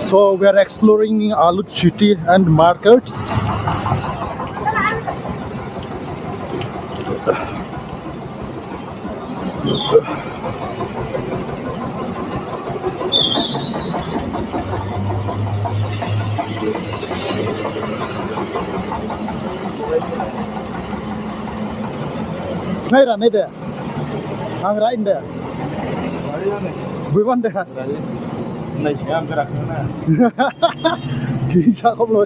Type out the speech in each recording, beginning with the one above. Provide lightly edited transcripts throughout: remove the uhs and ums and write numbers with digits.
So we are exploring Alut city and markets. नहीं दे आंग राइन दे बुईवन दे नहीं शाम के रखना ना गिंजा कब लो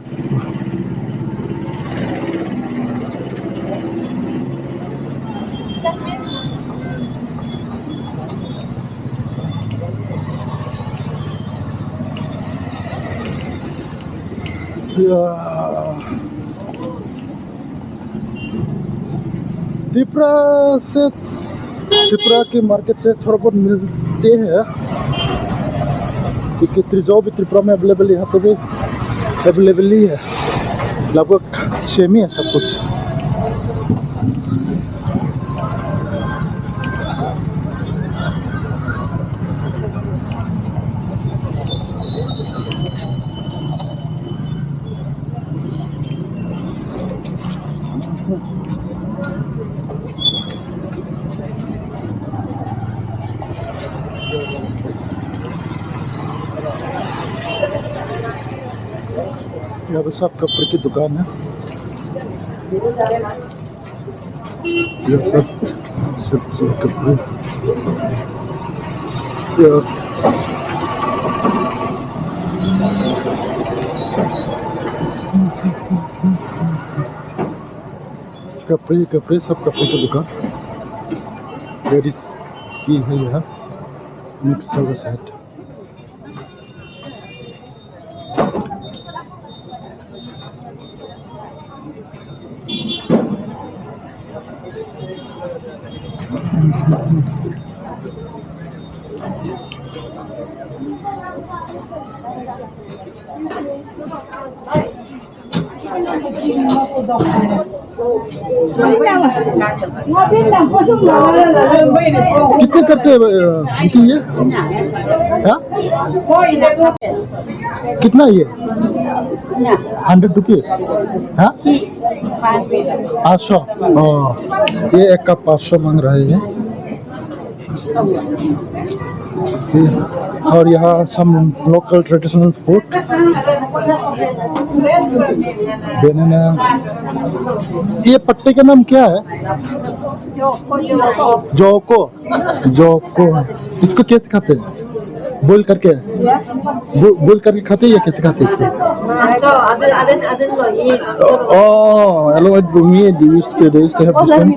त्रिपुरा के मार्केट से थोड़ा बहुत मिलते हैं क्योंकि जो भी त्रिपुरा में अवेलेबल यहाँ पे भी अवेलेबल ही है लगभग सेम ही है सब कुछ यहाँ पे सब कपड़े की दुकान है ये सब कपड़े कपड़े सब कपड़े की दुकान लेडीज की है यहाँ मिक्स सर्विस है कितने करते हैं ये हाँ? कितना ये 100 रुपीज हाँ 500 ये एक का 500 मांग रहे हैं और यहाँ सम लोकल ट्रेडिशनल फूड बनाना ये पत्ते का नाम क्या है जोको इसको कैसे खाते हैं बोल करके खाते हैं या कैसे खाते हैं इसको along with me they used to have this one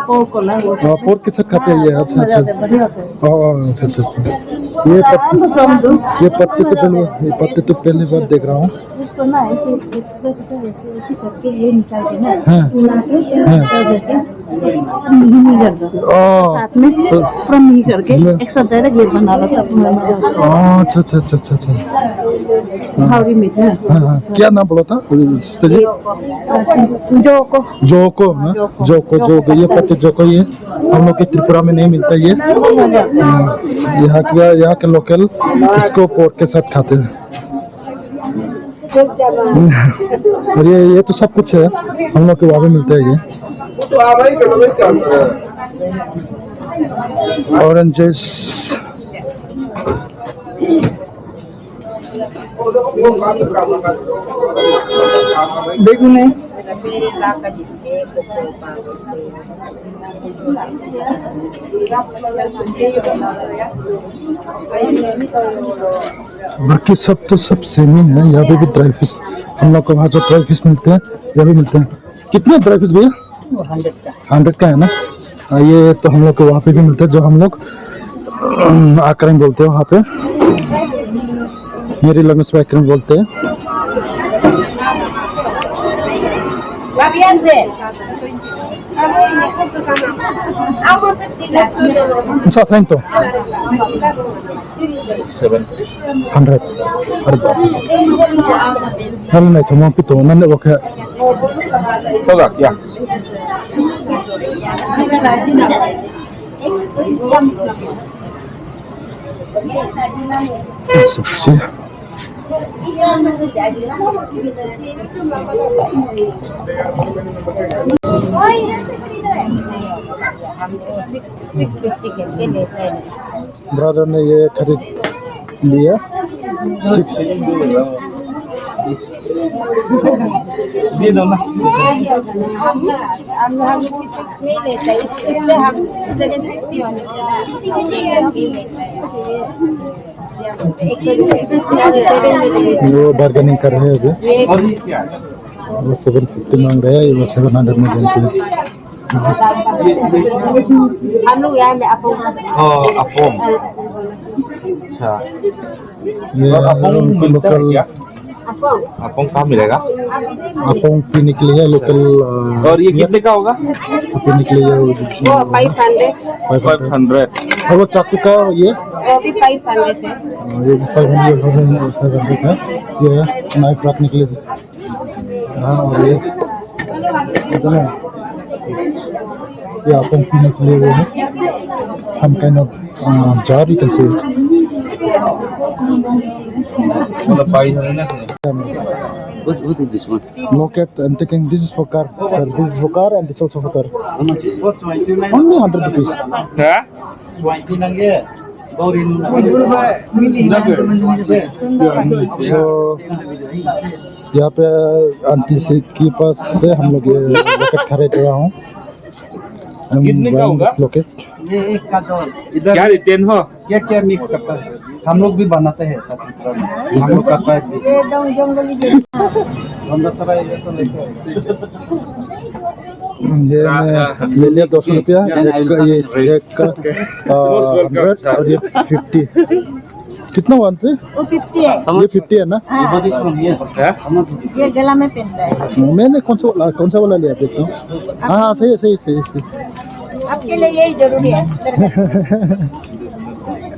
pork के साथ खाते हैं ये अच्छा अच्छा ये पत्ते तो पहली बार देख रहा हूँ साथ में पूरा मिही करके एक साथ डायरेक्ट ये बना रहा था अच्छा भावरी मीट है क्या नाम बोला था जोको ये पत्ते जोको ये हम लोग के त्रिपुरा में नहीं मिलता ये यहाँ के लोकल इसको पोर्क के साथ खाते हैं और ये तो सब कुछ है हम लोग के वहाँ पे मिलता है ये ऑरेंजेस बेगुने बाकी सब तो सब सेम ही है यहाँ पे भी ड्राई फिश हम लोग को वहाँ जो ड्राई फिश मिलते हैं यहाँ भी मिलते हैं कितने ड्राई फिश भैया 100 का है ना ये तो हम लोग को वहाँ पे भी मिलता है जो हम लोग आकरम बोलते हैं वहाँ पे मेरी लैंग्वेज में आकरम बोलते हैं तो 700 नहीं तो मैं पितो मैंने वो क्या ya सब्जी ब्रदर ने ये खरीद लिया 6 ये दो ना हम 6 नहीं लेते इसलिए हम 750 वो बार्गेनिंग कर रहे हैं अभी और ये क्या है वो 750 मांग रहे हैं वो 700 में देंगे हम लोग यहाँ में आपको अपोम अच्छा ये और अपोम मिलता है लोकल क्या अपोम कहाँ मिलेगा अपोंग पीने के लिए लोकल और ये कितने का होगा पीने के लिए वो 500 500 और वो चाकू का ये वो भी 500 है ये 500 है ये नाइफ रखने के लिए हाँ और ये इतना ये अपोंग पीने के लिए वो है हम kind of jar you can say it. मतलब 500 ना What is this one? No cat, I'm taking this is for car. Sir, this is for car and this also for car. How much is it? Only 100 rupees. क्या So यहाँ पे aunty से के पास से हम लोग ये लॉकेट खरीद रहा हूँ. कितने का होगा? लॉकेट ये एक का दो क्या देते हैं हो क्या क्या मिक्स करता है हम लोग भी बनाते हैं साथ में हम लोग करता है ये जंगली बंदा सारा ये तो लेके ये मैं ले लिया 200 रुपया एक का 100 और ये 50 कितना हुआ थे वो 50 है ये 50 है ना Bought it from here. क्या ये गला में पहनता है मैंने कौन सा वाला लिया देखता हूँ हाँ सही है सही आपके लिए यही जरूरी है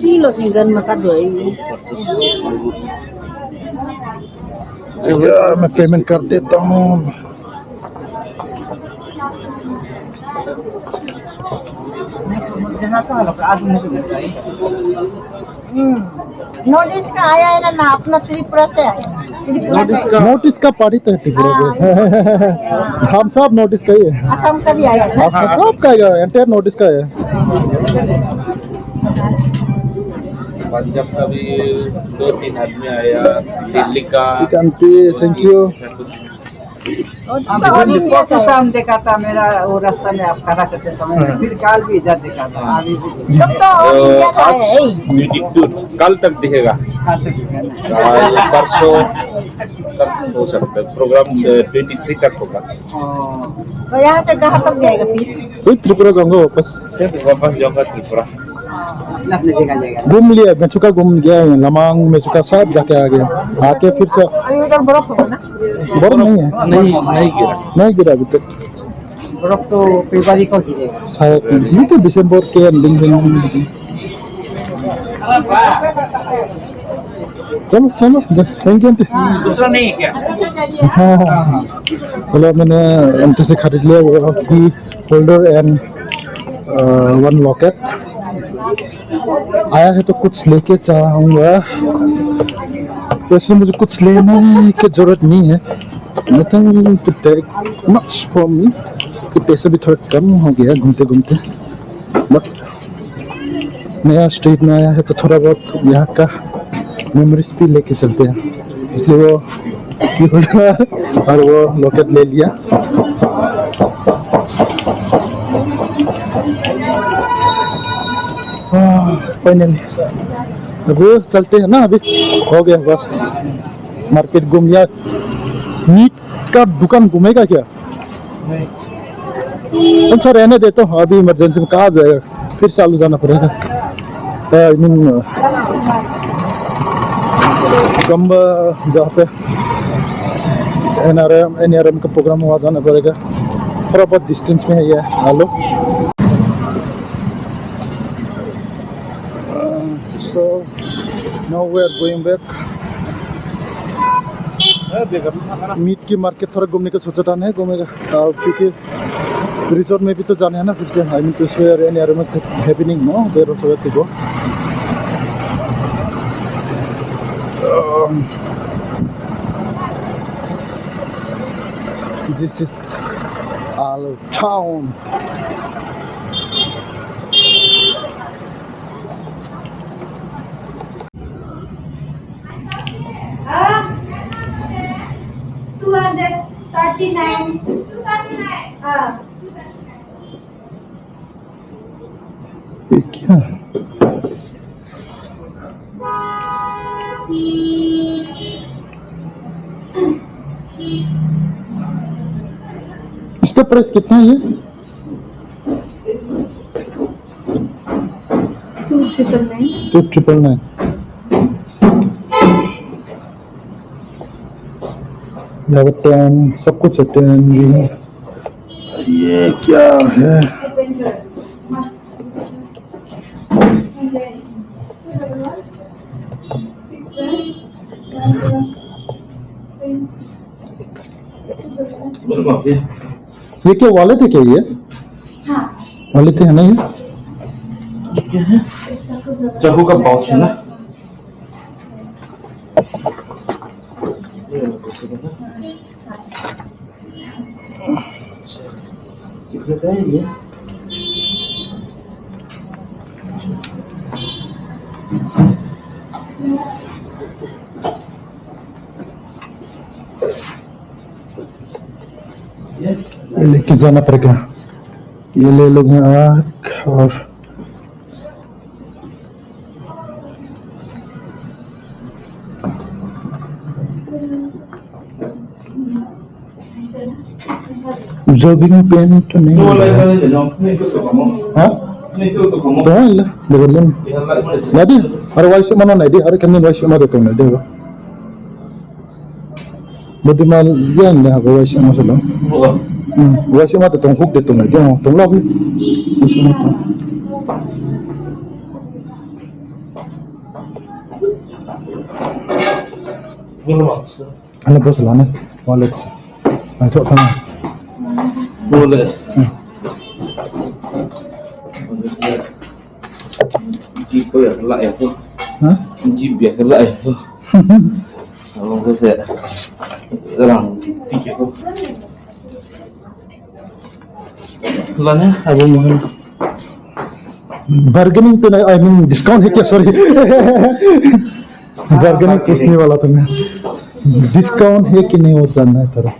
किलो सिंगल में का दो यार मैं पेमेंट कर देता हूँ जहाँ तो लोग आदमी को देता है नोटिस का आया है ना अपना त्रिपुरा से आया नोटिस का पारित है त्रिपुरा में हम सब नोटिस का ही है असम का भी आया है सब का है एंटायर नोटिस का है पंजाब का भी 2-3 आदमी आया दिल्ली का aunty thank you all India का है। शाम देखा था मेरा वो रास्ता में आप खड़ा करते समय फिर काल भी इधर देखा था अभी भी सब तो ऑल इंडिया का है कल तक दिखेगा काल तक दिखा ना। परसों तक हो सकता है प्रोग्राम 23 तक होगा तो यहाँ से कहाँ तक जाएगा फिर फिर त्रिपुरा जाऊंगा वापस फिर वापस जाऊंगा त्रिपुरा अपने जगह जाएगा घूम लिया मेचुका घूम गया लमांग मेचुका सब जाके आ गया आके फिर से अभी उधर बर्फ होगा ना बर्फ नहीं है नहीं गिरा नहीं गिरा अभी तक बर्फ तो फरवरी को गिरेगा शायद ये तो दिसंबर के एंडिंग में चलो थैंक यू आंटी दूसरा नहीं है क्या हाँ चलो मैंने आंटी से खरीद लिया वो की होल्डर एंड 1 लॉकेट आया है तो कुछ लेके चाहूँगा वैसे मुझे कुछ लेने की जरूरत नहीं है nothing to take much for me कि पैसे भी थोड़ा कम हो गया घूमते घूमते बट नया स्ट्रीट में आया है तो थोड़ा बहुत यहाँ का मेमोरीज भी लेके चलते हैं इसलिए वो की होल्डर और वो लॉकेट ले लिया फाइनली अभी चलते हैं ना अभी हो गया बस मार्केट घूम लिया मीट का दुकान घूमेगा क्या सर रहने देता हूँ अभी इमरजेंसी में कहाँ जाएगा फिर चालू जाना पड़ेगा आई मीन कम जहाँ पे एनआरएम का प्रोग्राम हुआ जाना पड़ेगा थोड़ा बहुत डिस्टेंस में है ये hello So now we are going back. Meat की मार्केट थोड़ा घूमने का सोचा है घूमेगा क्योंकि रिजॉर्ट में भी तो जाना है ना फिर से आई मीन तो environment happening no there also to go This is our town. ये क्या है? इसका प्राइस कितना है ये? 2,999. 2,999. यहाँ पर 10 सब कुछ है 10 भी. ये क्या है? ये क्या वॉलेट है क्या ये? वॉलेट है ना ये? चाकू का पाउच है ना? ये लेके जाना पड़ेगा. ये ले लोगे आँख और जॉगिंग पेन तो नहीं है. हाँ? तो है ले बगल में. नहीं अरे वैसे मना नहीं दे. अरे कन्नी वैसे मत तो नहीं देगा. बड़ी माल ये नहीं है वैसे मसला. वैसे मत तो हुक दे तो नहीं दे. तुम लोग वैसे मत. अरे बस लाने वॉलेट. मैं तो था. boleh jeep ya kelak ya tuh. Hah? Jeep ya kelak ya tuh. Kalau ke saya orang tiga tuh kelaknya apa mohon bargaining तो नहीं. आई मीन डिस्काउंट है क्या? सॉरी बार्गेनिंग पूछने वाला था मैं. डिस्काउंट है कि नहीं वो जानना है तेरा.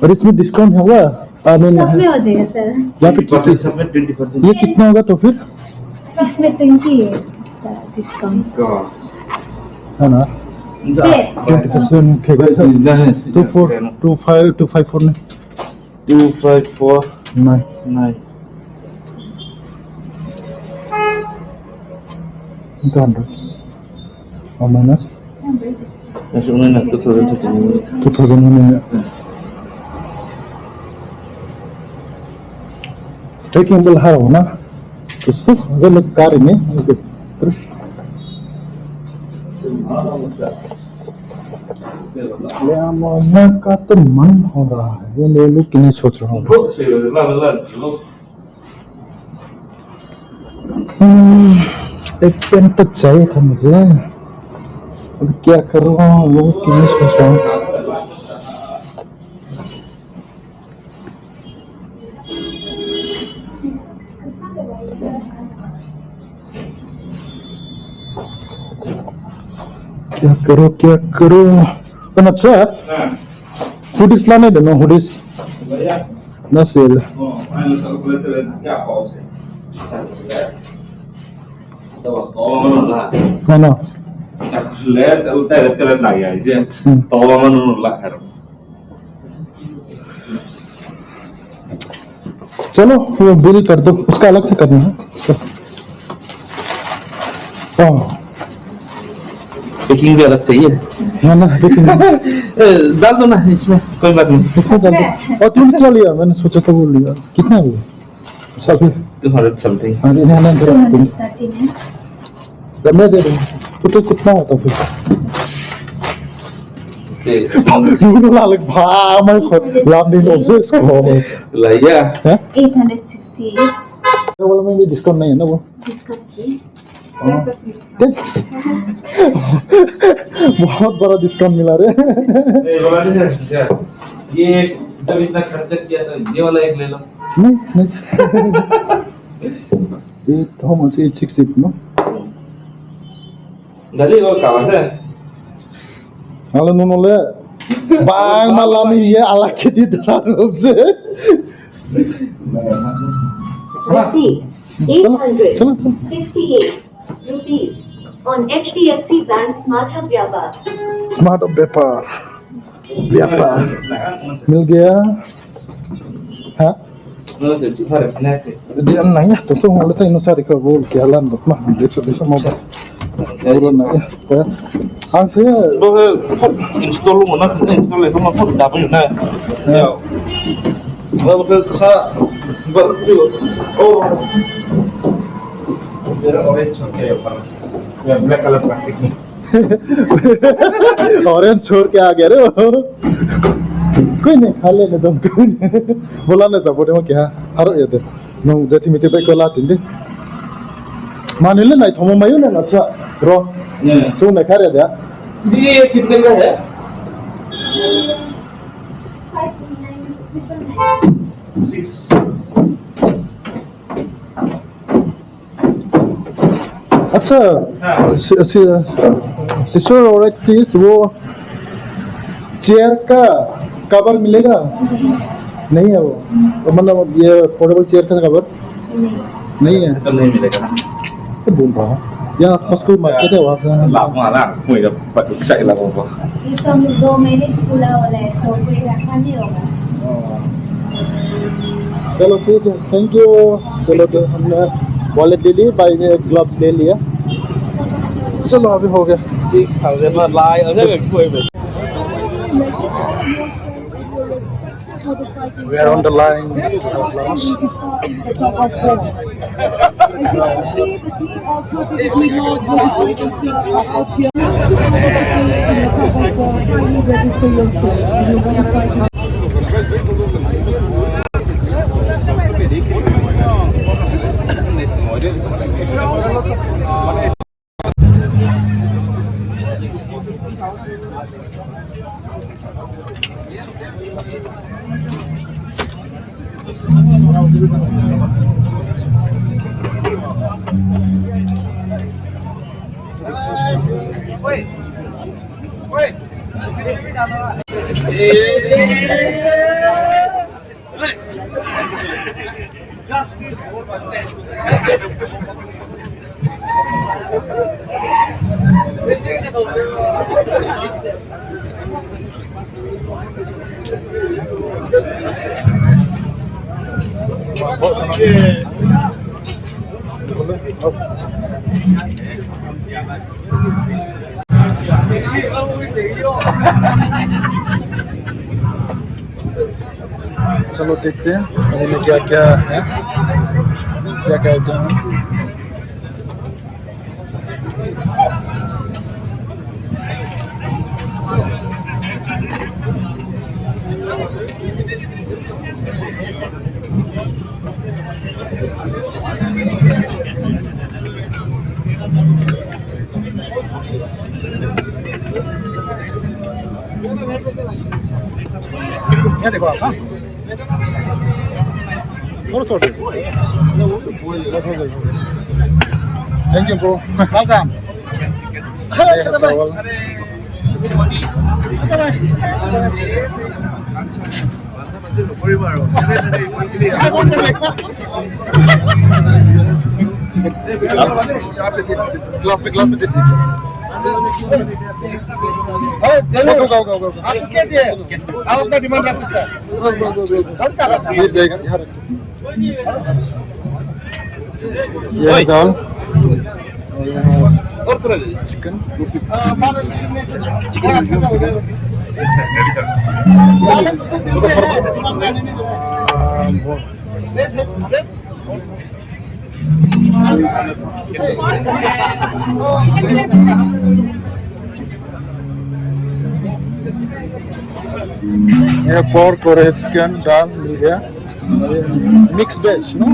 और इसमें डिस्काउंट होगा? आई मीन सब में हो जाएगा सर. यहाँ पे 20%. ये कितना होगा तो फिर? इसमें 20 है सर डिस्काउंट. है ना 20% के 254 नहीं 254 नहीं 9 200 और माइनस masuk mana 2000 में ट्रेकिंग बिल है ना दोस्तों. अगर लोग कार में ले का तो मन हो रहा है. ये ले लो कि नहीं सोच रहा हूँ. एक पेन तो चाहिए था मुझे. अब क्या करूँ वो कि नहीं सोच रहा हूँ. क्या करो पण अच्छा हुडीस लाने देना. हुडीस ना सेल ना ना चलो वो बिल कर दो. उसका अलग से करना है. पैकिंग भी अलग चाहिए. ना ना लेकिन डाल दो ना इसमें कोई बात नहीं. इसमें डाल दो. और तुमने क्या लिया? मैंने सोचा था वो लिया. कितना है वो? अच्छा फिर 200 something. हाँ जी नहीं नहीं 213 मैं दे दूँगा. तो कितना होता फिर? लालक भाई मैं खुद लाभ नहीं लोग से इसको Lah ya. है. 868 वाला में भी डिस्काउंट नहीं है ना वो. डिस्काउंट बहुत बड़ा डिस्काउंट मिला रे ये जब इतना खर्चा किया तो ये वाला एक ले लो नहीं it how much 868 no dari kau kawan saya halo nunole bang malam ini ya ala kiti taruh se Receipt 868 rupees on HDFC Bank Smart Hub Vyapar. Smart व्यापार व्यापार मिल गया हाँ dia nanya tuh tuh mulai tuh inusari ke gol jalan tuh mah dia mau baru nanya ya hasilnya install lu mana install itu mah pun dapat ya ya kalau saya baru oh जरा orange छोड़ के ऊपर या black colour plastic में orange छोड़ के आ गया रे कोई नहीं खा लेने तुम कोई नहीं बोला नहीं था बोले मैं क्या हर ये दे नों जैसे मिट्टी पे कोला तिंडे माने ले नहीं थमो मायो ना अच्छा रो जो नहीं खा रहे थे ये कितने का है अच्छा सिस्टर और एक चीज वो चेयर का कवर मिलेगा नहीं है वो मतलब ये फोल्डेबल चेयर का कवर नहीं है तो नहीं मिलेगा तो बोल रहा हूँ यहाँ आसपास कोई मार्केट है वहाँ से लाभ वाला मुझे पता चल लगा वो ये तो 2 महीने खुला वाला है तो कोई रखा नहीं होगा चलो ठीक है थैंक यू चलो तो हमने वॉलेट ले ली बाई ग्लव्स ले लिया चलो अभी हो गया 6,000 mà like ở đây quê về We are on the line to have lunch. चलो देखते हैं मेरे में क्या क्या है क्या क्या आइटम है ये देखो आप थोड़ा सा thank you bro welcome class में दीजिए आप कीजिए आप अपना डिमांड रख सकते हैं जाएगा यहाँ ये है दाल और थोड़ा चिकन चिकन अच्छा सा हो गया ये पोर्क और चिकन दाल मिल गया mix veg no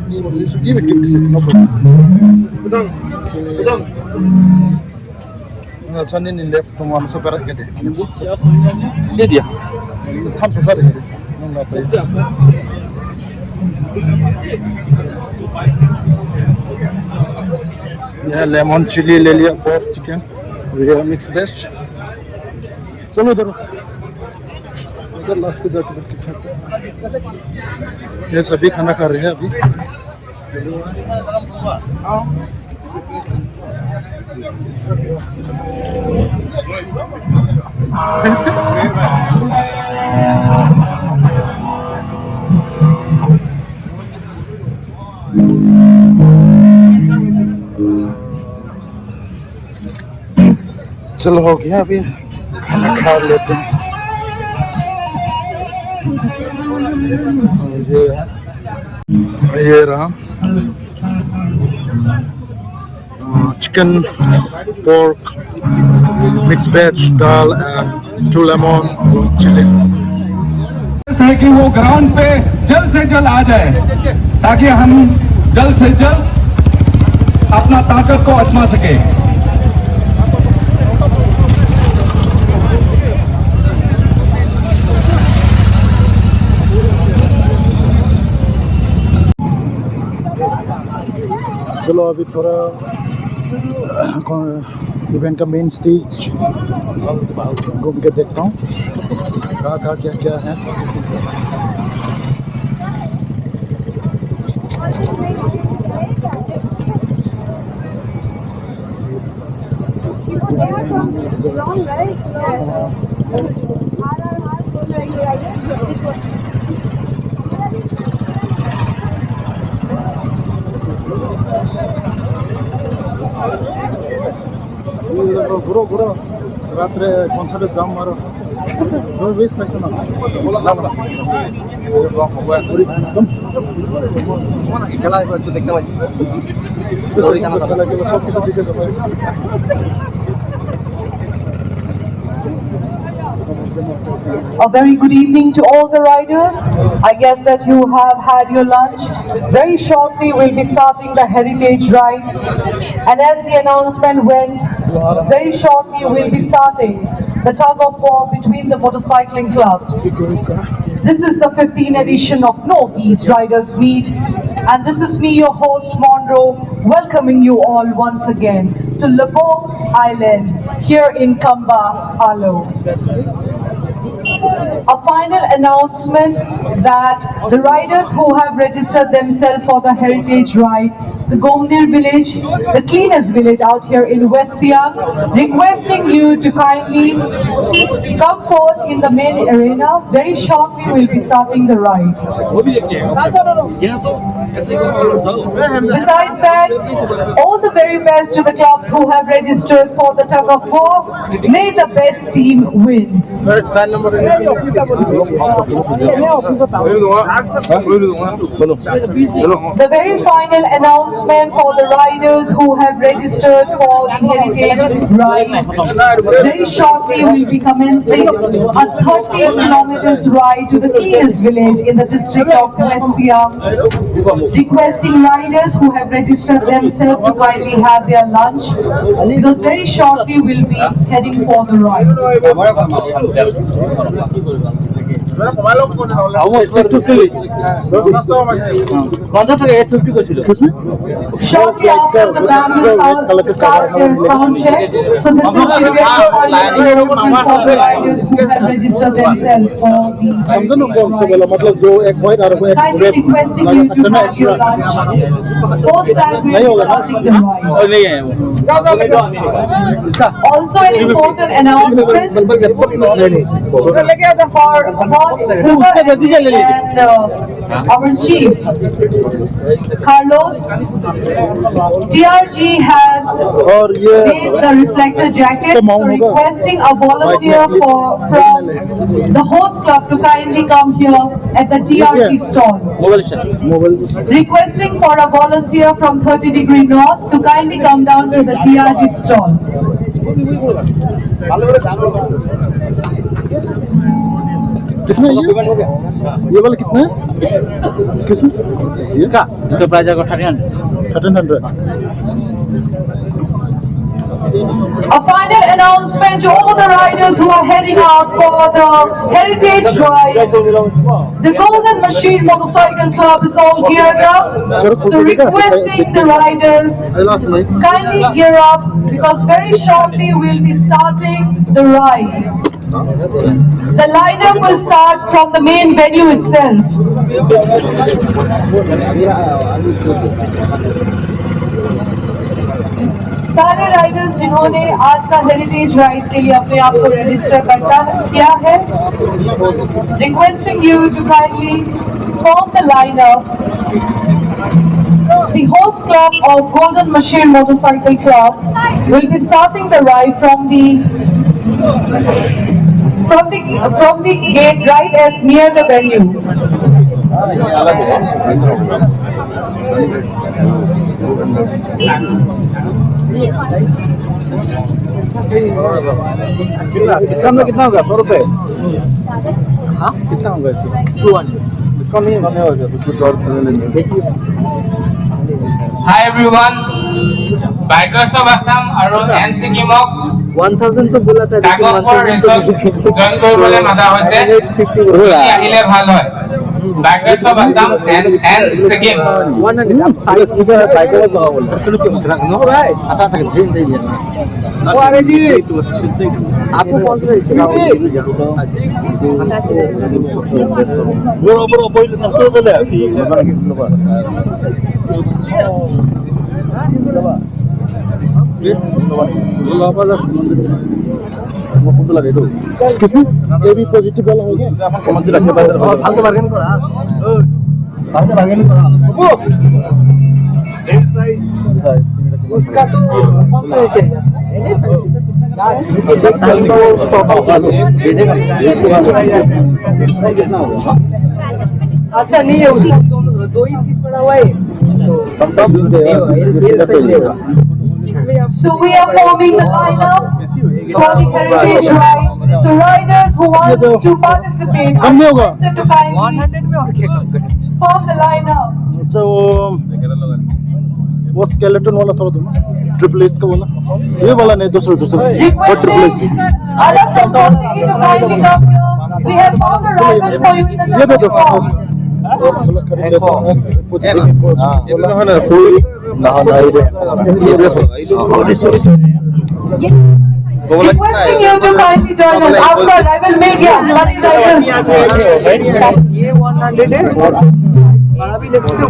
give it 50 seconds, no problem. Sunday in left to one super get it. Media. Thumbs are sorry. Yeah, lemon chili ले लिया, pork chicken, ये mix veg. चलो इधर लास्ट पे जाके बैठ के खाते हैं। ये सभी खाना खा रहे हैं अभी। चलो हो गया, अभी खाना खा लेते हैं। ये रहा chicken, pork, mixed veg, dal and 2 lemon chili. है कि वो ग्राउंड पे जल्द से जल्द आ जाए ताकि हम जल्द से जल्द अपना ताकत को आजमा सके। चलो अभी थोड़ा इवेंट का मेन स्टेज घूम के देखता हूँ कहाँ क्या क्या है। गुरो रात्रे कॉन्सर्ट जाम मारो वेस्ट पैसा ना A very good evening to all the riders. I guess that you have had your lunch. Very shortly we'll be starting the heritage ride. And as the announcement went, very shortly we'll be starting the tug of war between the motorcycling clubs. This is the 15th edition of Northeast Riders Meet. And this is me, your host Monroe, welcoming you all once again to Loboc Island here in Kamba, Alo. A final announcement that the riders who have registered themselves for the heritage ride, the Gomdir village, the cleanest village out here in West Siam, requesting you to kindly come forth in the main arena. Very shortly we'll be starting the ride. Besides that, all the very best to the clubs who have registered for the tug of war. May the best team wins. The very final announcement for the riders who have registered for the heritage ride. Very shortly we'll be commencing a 30 kilometers ride to the cleanest village in the district of West Siam. Requesting riders who have registered themselves to kindly have their lunch because very shortly we'll be heading for the ride. Shortly after the band will start their sound check. So this is the very final announcement for the riders who have registered themselves for the kindly requesting you to have your lunch. Post that we'll be starting the ride. Also an important announcement for and our chief Carlos. TRG has made the reflector jacket, so requesting a volunteer from the host club to kindly come here at the TRG stall. Requesting for a volunteer from 30 Degree North to kindly come down to the TRG stall. कितना ये वाला कितना है? Excuse me? Yeah. Itu pelajar kotarian. 1300. A final announcement to all the riders who are heading out for the Heritage Ride. The Golden Machine Motorcycle Club is all geared up. So requesting the riders kindly gear up because very shortly we'll be starting the ride. The lineup will start from the main venue itself. सारे Riders जिन्होंने आज का heritage ride के लिए अपने आप को register किया है, requesting you to kindly form the lineup. The host club of Golden Machine Motorcycle Club will be starting the ride from the gate right as near the venue. कितना होगा 100 रुपए? हाँ कितना होगा? 200. कम ही हो जाएगा कुछ और देखिए. Hi everyone, Bikers of Assam আৰু এন ছিকিমক 1000 তো बोला था টাগ অফ ৱাৰ ৰেচত জইন কৰিবলৈ মাতা হৈছে. আহিলে ভাল হয়. Bikers of Assam and Sikkim. 100 आप साइज की साइकिल लगा बोल चलो क्यों इतना नो भाई आता था दे दिया. ओ अरे जी आपको कौन सा चाहिए? वो ऊपर पहिले न तो दे Excuse me? ये भी पॉजिटिव वाला हो गया. मंदिर रखे बाद फालतू बार्गेन करा. फालतू बार्गेन करा. उसका तो कौन सा चाहिए? अच्छा नहीं है उसका दो ही पीस पड़ा हुआ है. So we are forming the lineup for the Heritage Ride. So riders who want to participate are requested to kindly 100 में और क्या कम करें? form the lineup. अच्छा वो स्केलेटन वाला थोड़ा दो ना. ट्रिपल एस का वाला. ये वाला नहीं दूसरा. वो triple S. Requesting Alak from Kottagi to kindly come here. We have found a rival for you in the ये दे दो. form. चलो खरीद लेते हैं. इतना है ना फुल ना रे. ये देखो. Requesting you to kindly join us. आपका rival मिल गया. Bloody rivals. ये 100 है. बड़ा भी ले सकते हो.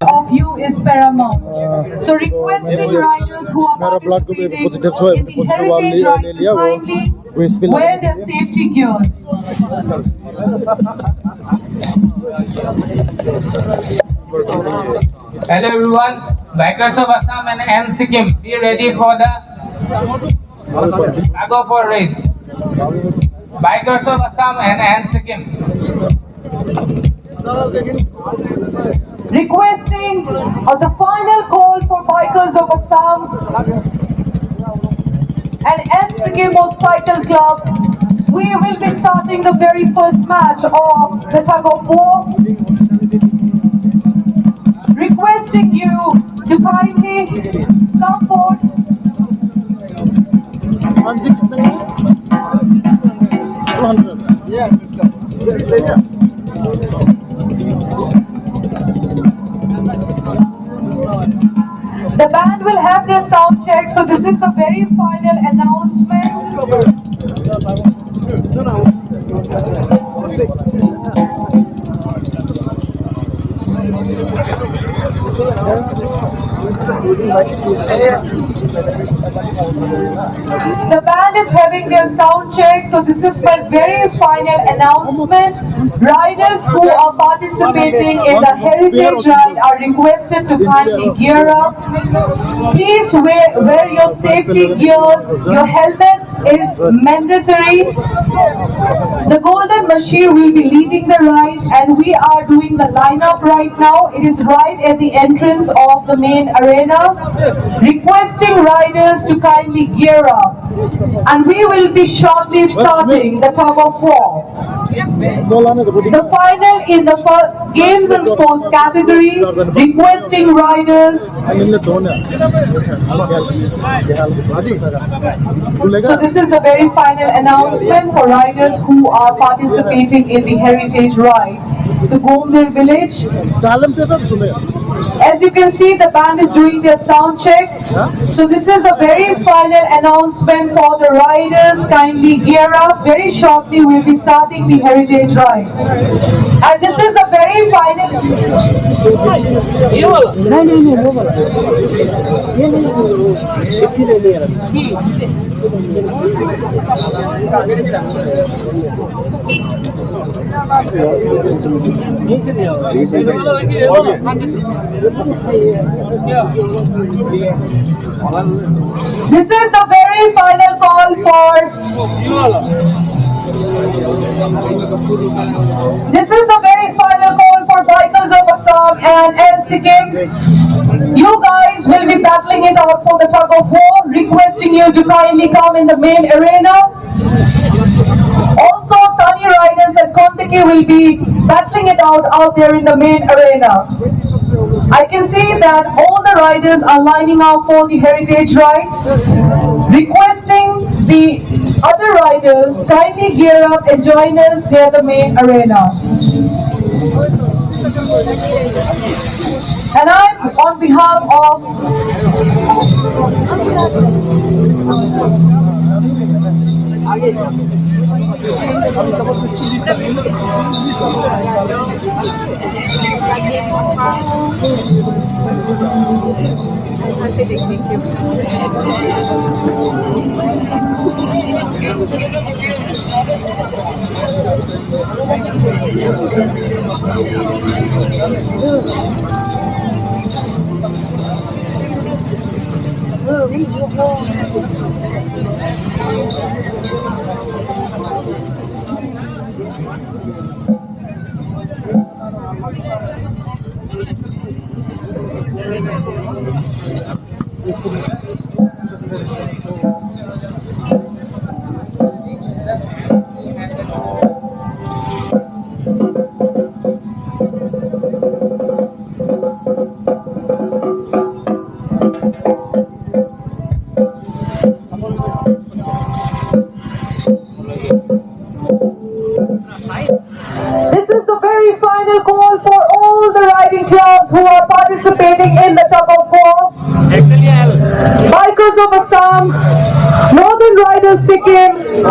Of you is paramount. So requesting riders who are participating in the Heritage Ride to kindly wear their safety gears. Hello everyone, Bikers of Assam and M Sikkim, be ready for the tug of war race. Bikers of Assam and M Sikkim. Requesting the final call for Bikers of Assam and N Sikkim Motorcycle Club. We will be starting the very first match of the tug of war. Requesting you to kindly come forward. The band will have their sound check, so this is the very final announcement. The band is having their sound check, so this is my very final announcement. Riders who are participating in the Heritage Ride are requested to kindly gear up. Please wear your safety gears. Your helmet is mandatory. The Golden Machine will be leading the ride, and we are doing the lineup right now. It is right at the entrance of the main arena. Requesting riders to kindly gear up, and we will be shortly starting the tug of war. The final in the games and sports category, requesting riders. So this is the very final announcement for riders who are participating in the heritage ride, the Gombir village. As you can see, the band is doing their sound check. So this is the very final announcement for the riders. Kindly gear up. Very shortly we'll be starting the heritage ride. And this is the very final. This is the very final call for. This is the very final call for Bikers of Assam and Sikkim. You guys will be battling it out for the tug of war, requesting you to kindly come in the main arena. Also, Thani riders and Kontiki will be battling it out there in the main arena. I can see that all the riders are lining up for the heritage ride. Requesting the other riders kindly gear up and join us near the main arena. And I'm on behalf of This is the very final call for all the riding clubs who are participating in the tug of war. Bikers of Assam, Northern Riders Sikkim,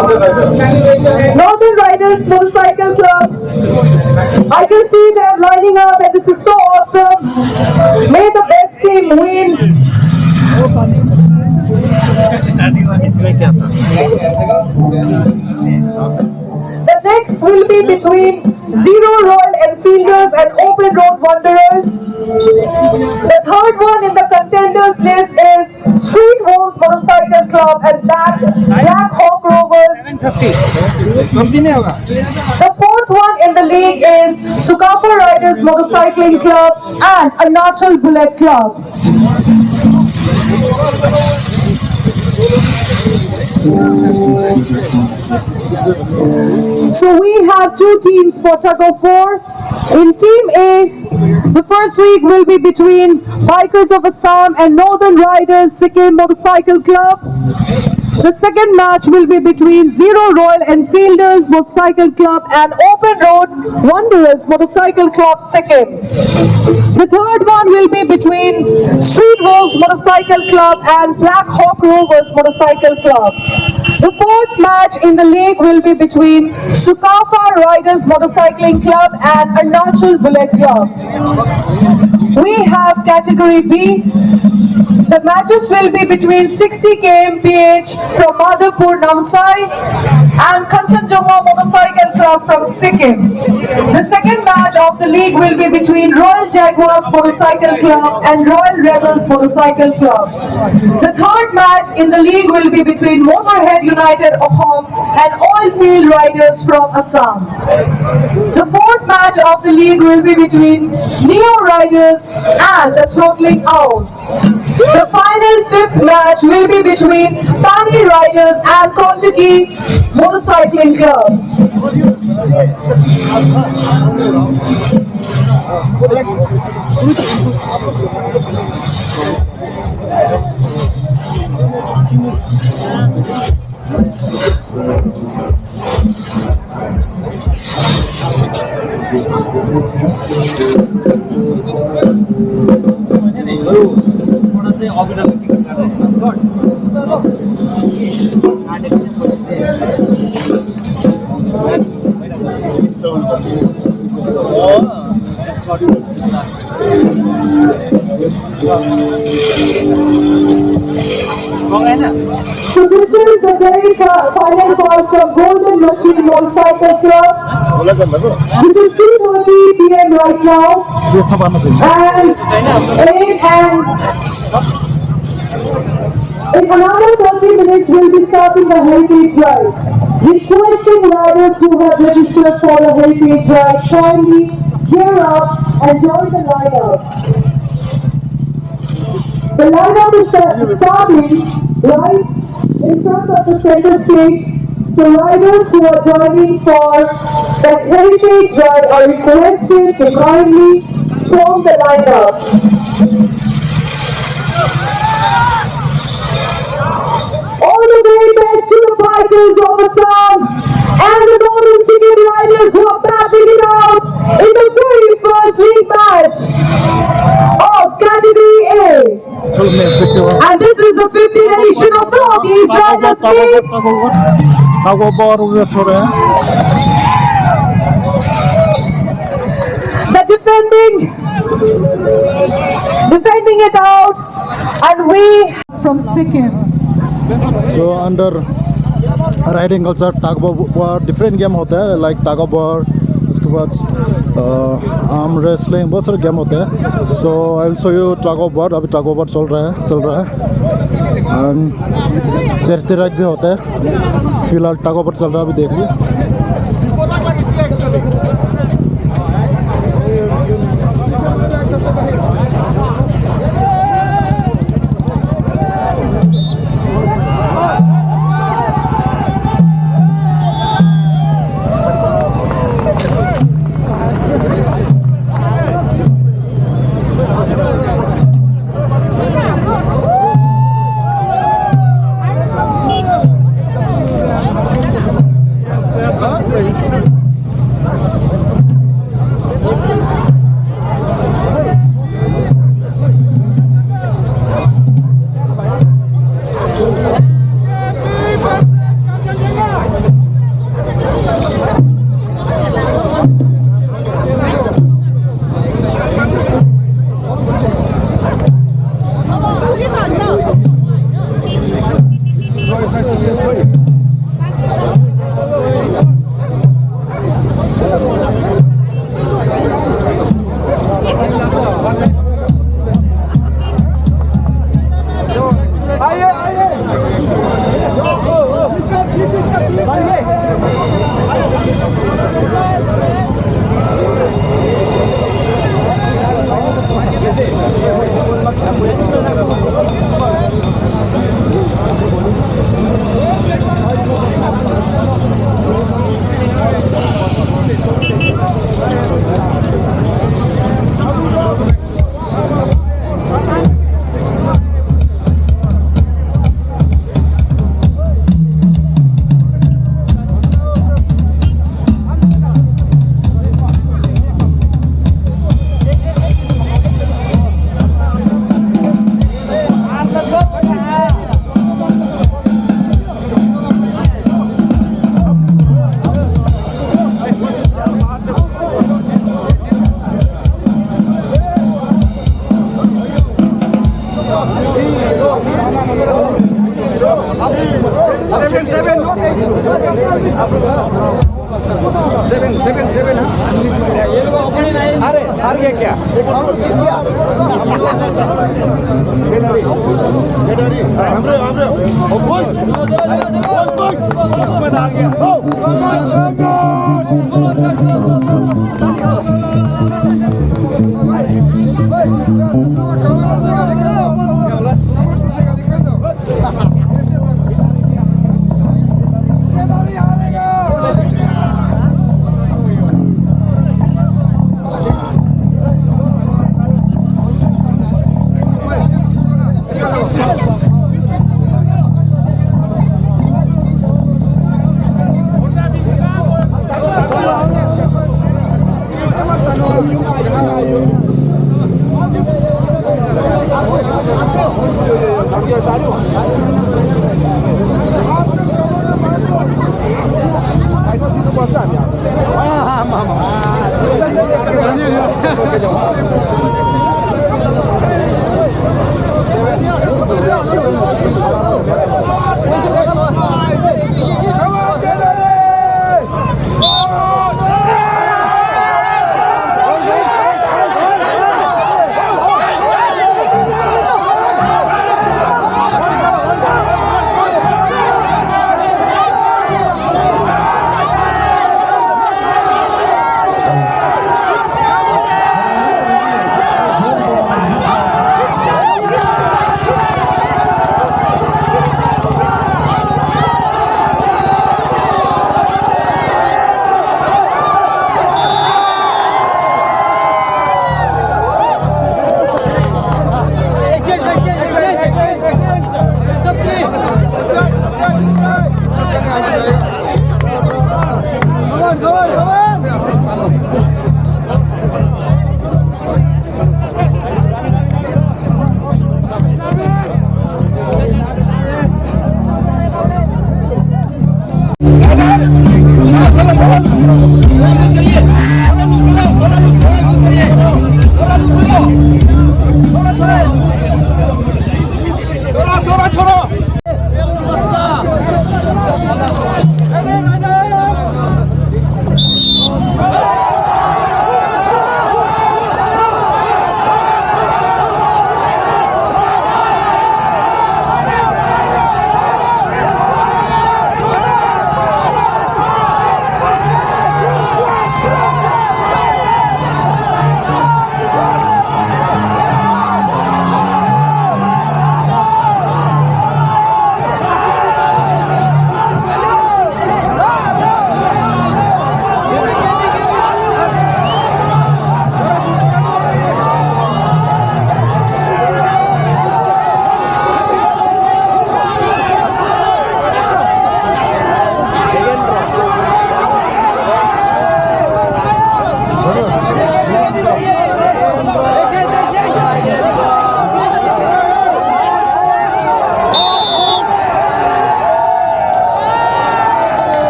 Northern Riders Motorcycle Club. I can see them lining up and this is so awesome. May the best team win. The next will be between Zero Royal Enfielders and Open Road Wanderers. The third one in the contenders list is Street Wolves Motorcycle Club and Black Hawk Rovers. The fourth one in the league is Sukafa Riders Motorcycling Club and Arunachal Bullet Club. So we have two teams for tug of war. In Team A, the first league will be between Bikers of Assam and Northern Riders Sikkim Motorcycle Club. The second match will be between Zero Royal Enfielders Motorcycle Club and Open Road Wanderers Motorcycle Club Sikkim. The third one will be between Street Wolves Motorcycle Club and Black Hawk Rovers Motorcycle Club. The fourth match in the league will be between Sukafa Riders Motorcycling Club and Arunachal Bullet Club. We have category B. The matches will be between 60 kmph from Madhapur, Namsai and Kanchenjunga Motorcycle Club from Sikkim. The second match of the league will be between Royal Jaguars Motorcycle Club and Royal Rebels Motorcycle Club. The third match in the league will be between Motorhead United Ahom and Oilfield Riders from Assam. The fourth match of the league will be between Neo Riders and the Throttling Owls. The final fifth match will be between Thani Riders and Kontiki Motorcycling Club. So this is the very final call from Golden Machine Motorcycle Club. This is 2:30 p.m. right now. And in another 30 minutes we'll be starting the Heritage Ride. Requesting riders who have registered for the Heritage Ride kindly gear up and join the lineup. The lineup is starting right in front of the center stage. So riders who are joining for the Heritage Ride are requested to kindly form the lineup. All the very best to the bikers of Assam and the non-insignificant riders who are battling it out in the very first league match of Category A. And this is the 15th edition of Northeast Riders Meet. The defending it out, and we from Sikkim. So under riding culture tug of war different game होता है like tug of war, उसके बाद arm wrestling, बहुत सारे game होते हैं. So I'll show you tug of war. अभी tug of war चल रहा है and चेरती राइड भी होता है. फिलहाल tug of war चल रहा है, अभी देख लीजिए.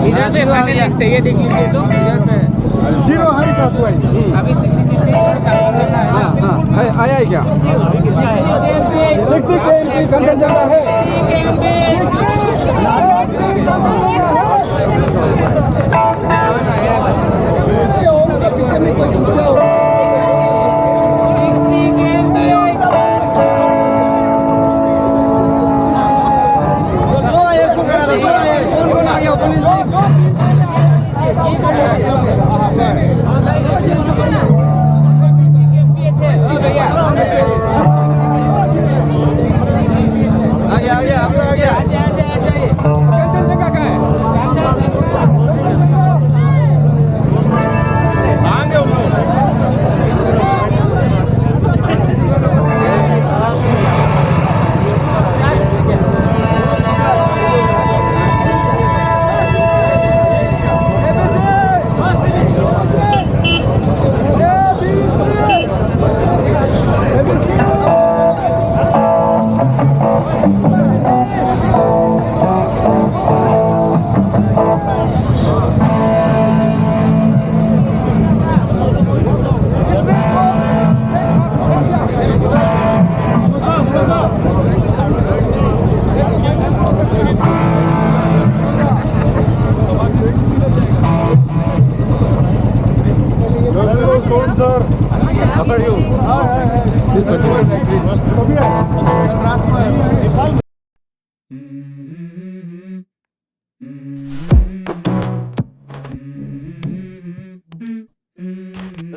इधर पे फाइनलिस्ट है, ये देख लीजिए तो इधर पे जीरो हरी का हुआ अभी 63 और काउंटर का है। आया है क्या 60 के कंटेंट चल रहा है। पीछे में कोई खींचा हो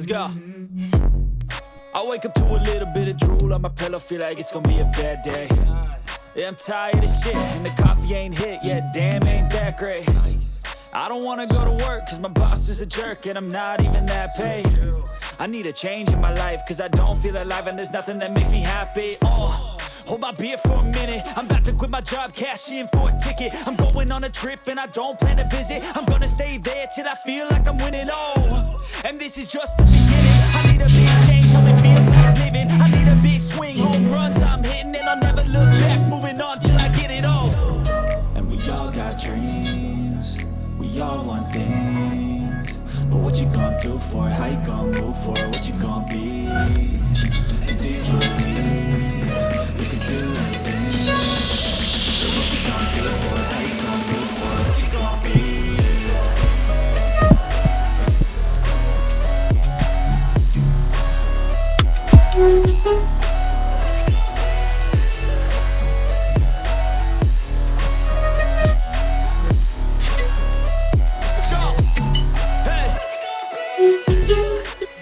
Let's go. I wake up to a little bit of drool on my pillow, feel like it's gonna be a bad day. Yeah, I'm tired of shit, and the coffee ain't hit yet, damn, ain't that great. I don't wanna go to work, cause my boss is a jerk, and I'm not even that paid. I need a change in my life, cause I don't feel alive, and there's nothing that makes me happy. Hold my beer for a minute, I'm about to quit my job, cash in for a ticket. I'm going on a trip, and I don't plan to visit. I'm gonna stay there till I feel like I'm winning, and this is just the beginning. I need a big change, help me feel like living. I need a big swing, home runs I'm hitting, and I'll never look back, moving on till I get it all. And we all got dreams, we all want things, but what you gonna do for it? How you gonna move for it? What you gonna be? And do you believe you can do anything? But what you gonna do for it? How you gonna move for it? What you gonna be?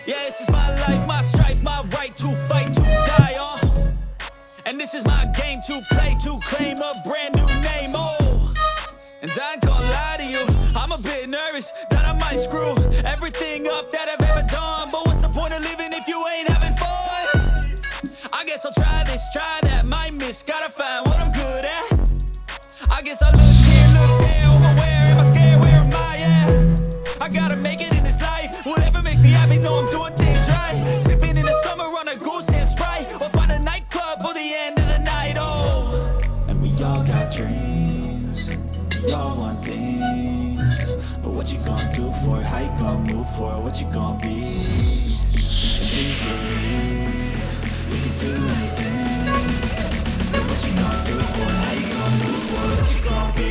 Yeah, this is my life, my strife, my right to fight, to die on. And this is my game to play, to claim a brand new name, And I ain't gonna lie to you, I'm a bit nervous that I might screw everything up that I've ever done. But what's the point of living if you ain't having fun? I guess I'll try this, try that, might miss, gotta find what I'm good at. I guess I look here, look there, over where am I scared, where am I at? I gotta make it in this life, whatever makes me happy, know I'm doing things right. Sipping in the summer on a goose and Sprite, or find a nightclub for the end of the night, And we all got dreams, we all want things, but what you gonna do for it? How you gonna move for it? What you gonna be? And do you believe you can do anything? But what you gonna do for it? How you gonna move for it? What you gonna be?